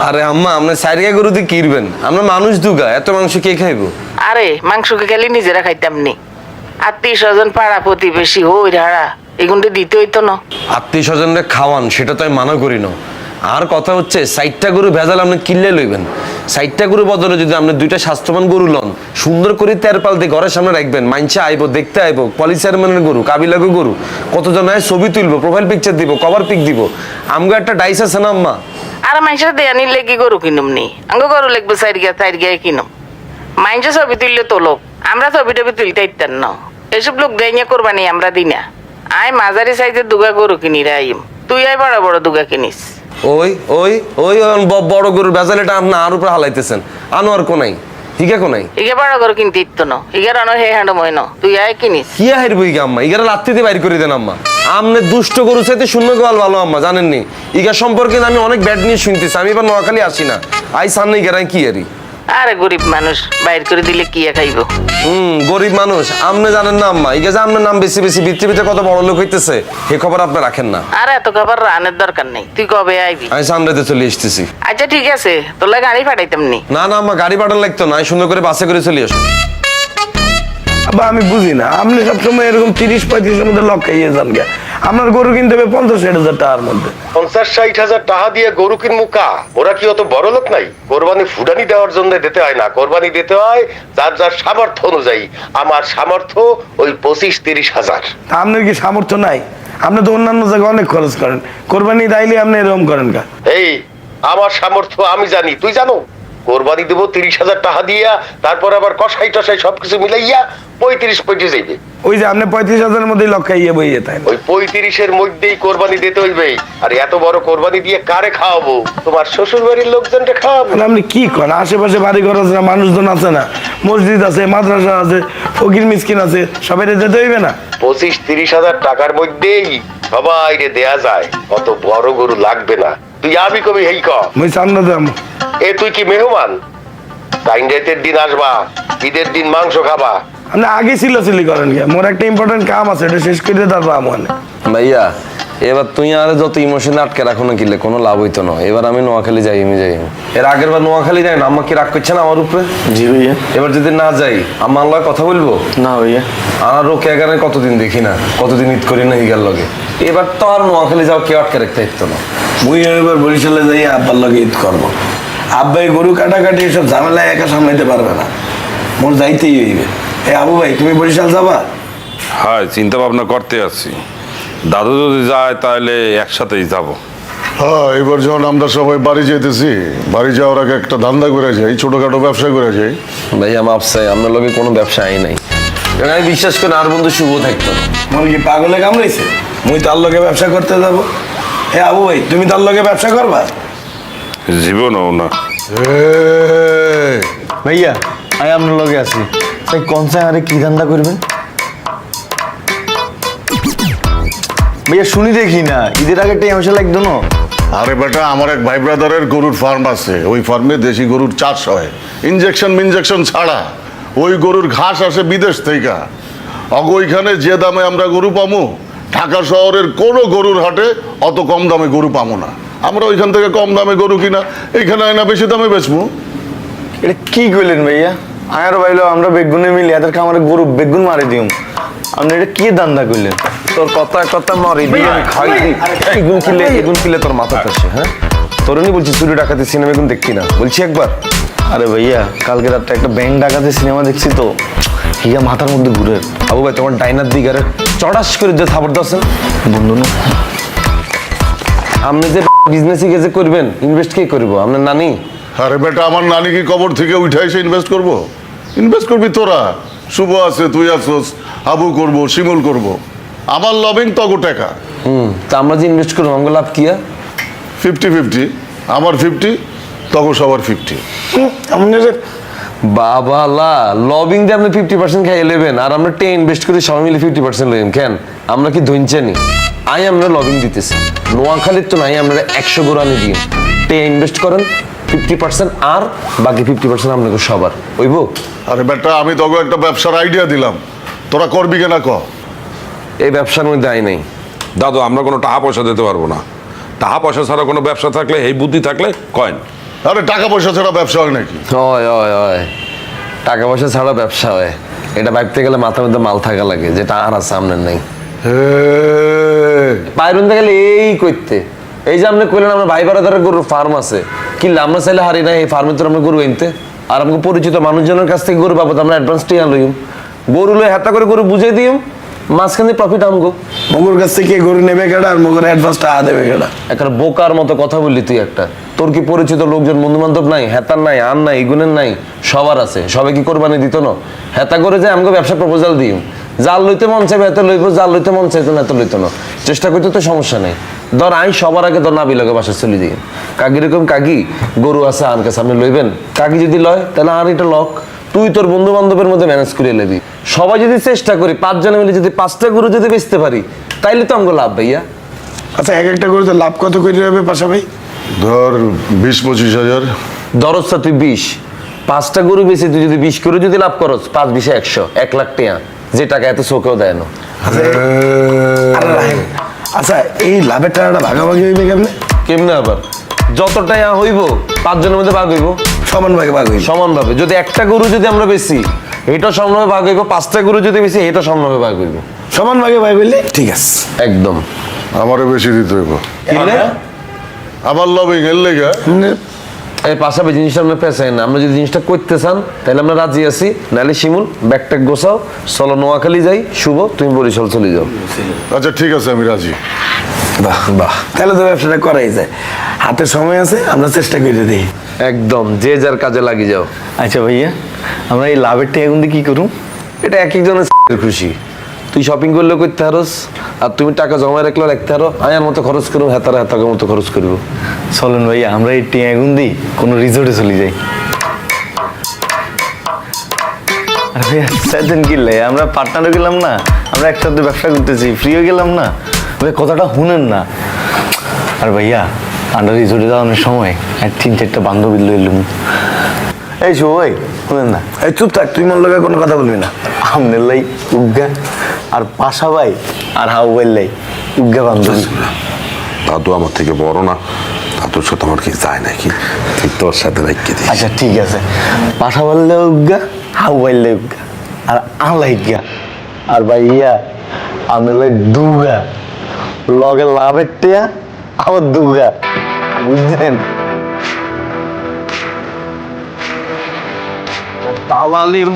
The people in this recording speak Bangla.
আরে আম্মা আপনি সাইরিয়া গরু দিয়ে কিরবেন, আমরা মানুষ দুগা, এত মাংস কে খাইবো? আরে মাংসকে খালি নিজেরা খাইতাম নি, আত্মীয় স্বজন পাড়া প্রতিবেশী হই রাড়া এগুলো দিতে হইতো না। আত্মীয় স্বজনরে খাওয়ান সেটা তো আমি মানা করি না। আর কথা হচ্ছে 60টা গরু ভেজাল আপনি কিনলে লইবেন, 60টা গরু বদলে যদি আপনি 2টা স্বাস্থ্যবান গরু লন, সুন্দর করে তেরপাল দিয়ে ঘরের সামনে রাখবেন, মাইনছে আইবো দেখতে আইবো, পলিসারমানের গরু, কাবিলাগো গরু, কতজন আয় ছবি তুলবো, প্রোফাইল পিকচার দিব, কভার পিক দিব। আমগো একটা ডাইস আছে না আম্মা? আর মানুষের দেয়া নিলে কি গরু কিনুম নি, আঙ্গ গরু লাগবে সাইড গিয়ে কিনুম। মাইনসে ছবি তুললে তোলক, আমরা ছবি টবি তুলতে ইত্যান না। এসব লোক দেয় করবানি আমরা দিই না। আয় মাঝারি সাইজের দুগা গরু কিনি রে আইম, তুই আয় বড় বড় দুগা কিনিস। ওই ওই ওই বড় গরুর ভেজাল এটা আপনি আর উপরে হালাইতেছেন। আনোয়ার কোনাই হিগা কোনাই ইগে বড় গরু কিনতে ইত্তো না, ইগার অন হে হ্যান্ড মই না, তুই আয় কিনিস। কি হারবো ইগা আম্মা, ইগারা লাত্তিতে বাইর করে দেন আম্মা। আমনে দুষ্ট গরু চাইতে শূন্য গোয়াল ভালো আম্মা, জানেননি? ইগা সম্পর্কে আমি অনেক ব্যাড নিয়ে শুনতেছি, আমি এবার নোয়াখালী আসি না, আই সামনে ইগারাই কি আরি। আরে গরিব মানুষ বাইর করে দিলে কি খাইব? গরিব মানুষ আপনি জানেন না আম্মা, ইগা যে আপনার নাম বেশি বেশি পৃথিবীতে কত বড় লোক হইতেছে এই খবর আপনি রাখেন না। আর এত খাবার রানের দরকার নেই, তুই কবে আইবি? আমি সামনেতে চলে এসতেছি। আচ্ছা ঠিক আছে, তোলা গাড়ি পাঠাইতাম নি। না না আম্মা, গাড়ি পাঠান লাগতো না, আমি সুন্দর করে বাসে করে চলে আসো। আব্বা আমি বুঝি না, আপনি সবসময় এরকম 30-35-এর মধ্যে লক খাইয়ে যান গে। আপনার গরু কিনতে হবে 50-60 হাজার টাকার মধ্যে। 50-60 হাজার টাকা দিয়ে গরু কিনবো কা? ওরা কি অত বড় লোক নাই? কোরবানি ফুটানি দেওয়ার জন্য দিতে হয় না, কোরবানি দিতে হয় যার যার সামর্থ্য অনুযায়ী। আমার সামর্থ্য ওই 25-30 হাজার। তা আপনার কি সামর্থ্য নাই? আপনি তো অন্যান্য জায়গায় অনেক খরচ করেন, কোরবানি দাইলে আপনি এরকম করেন কা? এই আমার সামর্থ্য আমি জানি, তুই জানো? কোরবানি দেবো 30 হাজার টাকা দিয়া, তারপর আবার কষাই টসাই সবকিছু মিলাইয়া 35 যাইবে। ওই যে আপনি 35,000-এর মধ্যেই লক খাইয়ে বইয়ে তাই ওই 35-এর মধ্যেই কোরবানি দিতে হইবে। আর এত বড় কোরবানি দিয়ে কারে খাওয়াবো? তোমার শ্বশুর বাড়ির লোকজনকে খাওয়াবো। আপনি কি করেন? আশেপাশে বাড়ি ঘর আছে না, মানুষজন আছে না, মসজিদ আছে, মাদ্রাসা আছে, ফকির মিসকিন আছে, সবাই যেতে হইবে না? 25-30 হাজার টাকার মধ্যেই সবাই রে দেয়া যায়, অত বড় গরু লাগবে না। তুই আবি কবি হেই ক মুই চান্দা দাম। এ তুই কি মেহমান? টাইন্ডেতের দিন আসবা, ঈদের দিন মাংস খাবা। আপনি আগে চিল্লাচিল্লি করেন কে? মোর একটা ইম্পর্টেন্ট কাম আছে, এটা শেষ করে তারপর মানে। ভাইয়া এবার তুই আর যত ইমোশনে আটকে রাখো না কিলে কোনো লাভ হইতো না। এবার আমি নোয়াখালী যাই, এর আগের বার নোয়াখালী যাই না, আম্মা কি রাগ করছে না আমার উপরে? জি ভাইয়া। এবার যদি না যাই আম্মা আল্লাহ কথা বলবো না ভাইয়া। আর রোকে এগারে কতদিন দেখি না, কতদিন ঈদ করি না হিগার লগে। এবার তো আর নোয়াখালী যাও কেউ আটকে রাখতে হইতো না। মুই এবার বরিশালে যাই আব্বার লগে ঈদ করবো। আব্বাই গরু কাটাকাটি এসব ঝামেলায় একা সামলাইতে পারবে না, মোর যাইতেই হইবে। আবু ভাই তুমি বরিশাল যাবা? হ্যাঁ চিন্তা ভাবনা করতে আছি, দাদু যদি যায় তাহলে একসাথেই যাব। হ্যাঁ এবার যখন আমরা সবাই বাড়ি যেতেছি, বাড়ি যাওয়ার আগে একটা ধান্দা করে যাই, ছোটখাটো ব্যবসা করে যাই। ভাইয়া মাপ চাই, আপনার লগে কোনো ব্যবসা আই নাই, আমি বিশ্বাস করি আর বন্ধু শুভ থাকতো না। মোর কি পাগলে কামড়াইছে? মুই তার লগে ব্যবসা করতে যাবো? আবু ভাই তুমি তার লগে ব্যবসা করবা? জীবনও না। ভাইয়া আমি আপনার লগে আছি, তাই কোন আরে কি ধান্দা করবেন ভাইয়া? শুনি দেখি না, ঈদের আগে টেমসা লাগতো না। আরে বেটা আমার এক ভাই ব্রাদারের গরুর ফার্ম আছে, ওই ফার্মে দেশি গরুর চাষ হয়, ইনজেকশন ছাড়া। ওই গরুর ঘাস আসে বিদেশ থেকে। ওইখানে যে দামে আমরা গরু পামু, ঢাকা শহরের কোনো গরুর হাটে অত কম দামে গরু পামু না। আমরা ওইখান থেকে কম দামে গরু কিনা এইখানে আয়না বেশি দামে বেচবো। এটা কি কইলেন ভাইয়া? আয়ার বাইলো আমরা বেগুনে মিলি এদের খামারে গরু বেগুন মারি দিম, আপনি এটা কি ধান্দা কইলেন? তোর কথা মারি দিয়ে আমি খাই দিই। এগুন কিলে তোর মাথা আসে? হ্যাঁ তোর নি বলছি চুরি ডাকাতি সিনেমা এখন দেখতি না, বলছি একবার। আরে ভাইয়া কালকে রাতটা একটা ব্যাংক ডাকাতের সিনেমা দেখছি তো, হিয়া মাথার মধ্যে ঘুরে। আবু ভাই তোমার ডাইনার দিকে আরে চড়াস করে যে থাপড় দছেন বন্ধু না, আপনি যে বিজনেসই গেছে করবেন, ইনভেস্ট কে করবো? আপনার নানি? আরে বেটা আমার নানি কি কবর থেকে উঠাইছে ইনভেস্ট করবো? ইনভেস্ট করবি তোরা, শুভ আছে, তুই আসোস, আবু করবো, শিমুল করবো। আমার লবিং তগো টাকা। তা আমরা যে ইনভেস্ট করবো আমাকে লাভ কিয়া? 50-50, আমার 50, তগো সবার 50। বাবা লবিং দিয়ে আপনি 50% খাইয়ে নেবেন, আর আমরা 10 ইনভেস্ট করে সবাই মিলে 50% লইম কেন? আমরা কি ধইনচানি? আই আমরা লবিং দিতেছি নোয়াখালীর তো নাই, আমরা 100 গরু আনি দিই, 10 ইনভেস্ট করেন 50% আর বাকি 50% আপনাকে সবার হইব। আরে বেটা আমি তগো একটা ব্যবসার আইডিয়া দিলাম, তোরা করবি কিনা ক? এই ব্যবসার মধ্যে আই নাই দাদু আমরা কোনো টাকা পয়সা দিতে পারবো না। টাকা পয়সা ছাড়া কোনো ব্যবসা থাকলে, এই বুদ্ধি থাকলে কয়েন। আরে টাকা পয়সা ছাড়া ব্যবসা হয় নাকি? হয় হয় হয়, টাকা পয়সা ছাড়া ব্যবসা হয়, এটা ভাবতে গেলে মাথার মধ্যে মাল থাকা লাগে, যেটা আর আছে সামনে নেই। বাইরুন গেলে এই করতে, এই যে আপনি কইলেন আমরা ভাই বারাদারের গরুর ফার্ম আছে, কি আমরা চাইলে হারি না এই ফার্মে তো আমরা গরু কিনতে, আর আমাকে পরিচিত মানুষজনের কাছ থেকে গরু বাবদ আমরা অ্যাডভান্স টিয়া লইম, গরু লই হাতা করে গরু বুঝাই দিম, মাঝখানে প্রফিট আমগো। মগুর কাছ থেকে গরু নেবে কেডা আর মগুর অ্যাডভান্স টাকা দেবে কেডা? একটা বোকার মতো কথা বললি তুই একটা, তোর কি পরিচিত লোকজন বন্ধু বান্ধব নাই? হেতার নাই, আর নাই, ইগুনের নাই, সবার আছে, সবাই কি কোরবানি দিত না? হেতা করে যে আমাকে ব্যবসা প্রপোজাল দিম, জাল লইতে মন চাইবে এত লইব, জাল লইতে মন চাইতো না এত লইতো না, চেষ্টা করতে তো সমস্যা নেই। ধর আই সবার আগে ধর নাবি লগে বাসা চলে দিই, কাকি রকম কাকি গরু আছে আর কাছে আপনি লইবেন, কাকি যদি লয় তাহলে আর এটা লক, তুই তোর বন্ধু বান্ধবের মধ্যে ম্যানেজ করে লেবি। সবাই যদি চেষ্টা করি 5 জনে মিলে যদি 5টা গরু যদি বেচতে পারি তাইলে তো আমাকে লাভ ভাইয়া। আচ্ছা এক একটা গরুতে লাভ কত করে হবে পাশা ভাই? ধর 20-25 হাজার। দরজটা তুই 20, 5টা গরু বেশি তুই যদি 20 করে যদি লাভ করস, 5-20 100, 1 লাখ টাকা, যে টাকা এত চোখেও দেয় না। আরে রাহেন, আচ্ছা এই লাভের টাকাটা ভাগাভাগি হইবে কেমনে? কেমনে আবার? যত টাকা হইব 5 জনের মধ্যে ভাগ হইব সমান ভাগে ভাগ হইবে? সমানভাবে। যদি একটা গরু যদি আমরা বেশি এটা সমানভাবে ভাগ হইব, 5টা গরু যদি বেশি এটা সমানভাবে ভাগ হইব। সমান ভাগে ভাগ হইলে ঠিক আছে। একদম। আমারও বেশি দিতে হইব। কিনলে আমার লবিং এর লেগে এই পাশাপাশি জিনিসটা আমরা পেছাই না, আমরা যদি জিনিসটা করতে চান তাহলে আমরা রাজি আছি, নাহলে শিমুল ব্যাগট্যাগ গোছাও, চলো নোয়াখালী যাই, শুভ তুমি বরিশাল চলে যাও। আচ্ছা ঠিক আছে, আমি রাজি। বাহ বাহ, তাহলে তো ব্যবসাটা করাই যায়, হাতে সময় আছে, আমরা চেষ্টা করে দিই। একদম, যে যার কাজে লাগি যাও। আচ্ছা ভাইয়া, আমরা এই লাভের টাকা এখন দিয়ে কি করুম? এটা এক একজনের খুশি, তুই শপিং করলেও করতে পারোস, আর তুমি টাকা জমা রাখলেও রাখতে পারো, আয়ার মতো খরচ করবো, হেতারা হেতাকের মতো খরচ করবো। চলেন ভাইয়া আমরা এই টাকা এখন দিই কোনো রিসোর্টে চলে যাই। আর ভাইয়া চাইতেন কিনলে আমরা পার্টনারও গেলাম না, আমরা একসাথে ব্যবসা করতেছি, ফ্রিও গেলাম না, ভাই কথাটা শুনেন না। আর ভাইয়া আন্ডার রিসোর্টে যাওয়ানোর সময় 3-4টা বান্ধবী লইলাম। এই শুভ ভাই শুনেন না, এই চুপ থাক, তুই মন লগে কোনো কথা বলবি না। আমনের লাই উজ্ঞা, আর পাশা ভাই আর হাউ ভাই লাই উজ্ঞা বান্ধবী। দাদু আমার থেকে বড় না, দাদুর সাথে আমার কি যায় নাকি, তুই তোর সাথে রাখতে দিস। আচ্ছা ঠিক আছে, পাশা বাড়লে উজ্ঞা, হাউ বাইলে উজ্ঞা, আর আলাই গা, আর ভাইয়া আমনের লাই দুগা, লগে লাভের টিয়া আমার দুগা, বুঝছেন? তাওয়ালির